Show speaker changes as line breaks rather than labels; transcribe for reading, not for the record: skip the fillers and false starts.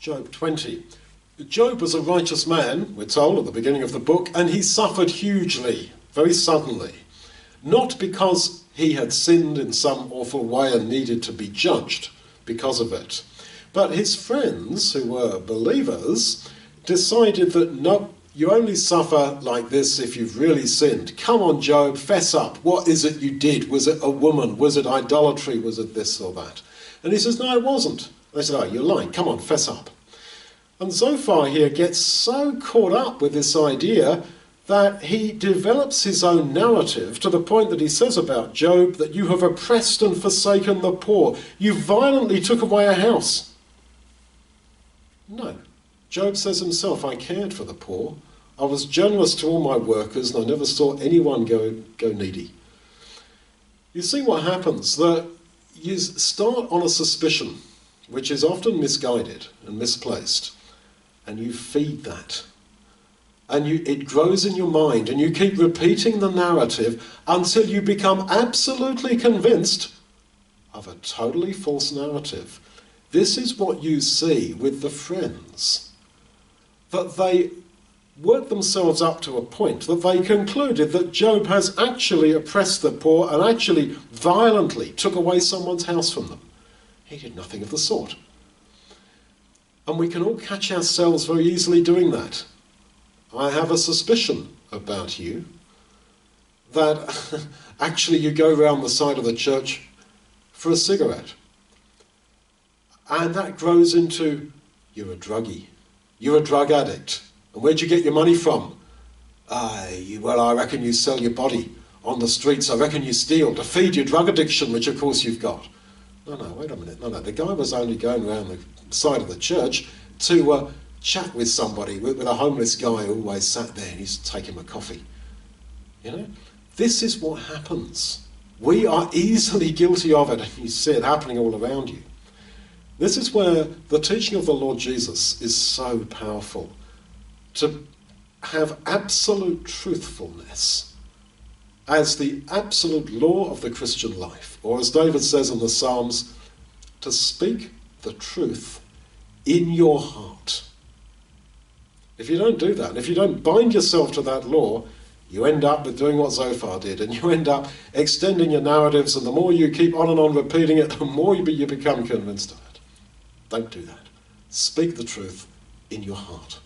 Job 20. Job was a righteous man, we're told at the beginning of the book, and he suffered hugely, very suddenly. Not because he had sinned in some awful way and needed to be judged because of it. But his friends, who were believers, decided that no, you only suffer like this if you've really sinned. Come on, Job, fess up. What is it you did? Was it a woman? Was it idolatry? Was it this or that? And he says, no, it wasn't. They said, oh, you're lying. Come on, fess up. And Zophar here gets so caught up with this idea that he develops his own narrative to the point that he says about Job that you have oppressed and forsaken the poor. You violently took away a house. No. Job says himself, I cared for the poor. I was generous to all my workers and I never saw anyone go needy. You see what happens? That you start on a suspicion, which is often misguided and misplaced, and you feed that. And it grows in your mind, and you keep repeating the narrative until you become absolutely convinced of a totally false narrative. This is what you see with the friends. That they worked themselves up to a point that they concluded that Job has actually oppressed the poor and actually violently took away someone's house from them. He did nothing of the sort. And we can all catch ourselves very easily doing that. I have a suspicion about you that actually you go round the side of the church for a cigarette. And that grows into, you're a druggie. You're a drug addict. And where'd you get your money from? Well, I reckon you sell your body on the streets. I reckon you steal to feed your drug addiction, which of course you've got. No, wait a minute. No, the guy was only going around the side of the church to chat with somebody, with a homeless guy who always sat there and he used to take him a coffee. You know, this is what happens. We are easily guilty of it, and you see it happening all around you. This is where the teaching of the Lord Jesus is so powerful. To have absolute truthfulness as the absolute law of the Christian life, or as David says in the Psalms, to speak the truth in your heart. If you don't do that, and if you don't bind yourself to that law, you end up with doing what Zophar did, and you end up extending your narratives, and the more you keep on and on repeating it, the more you become convinced of it. Don't do that. Speak the truth in your heart.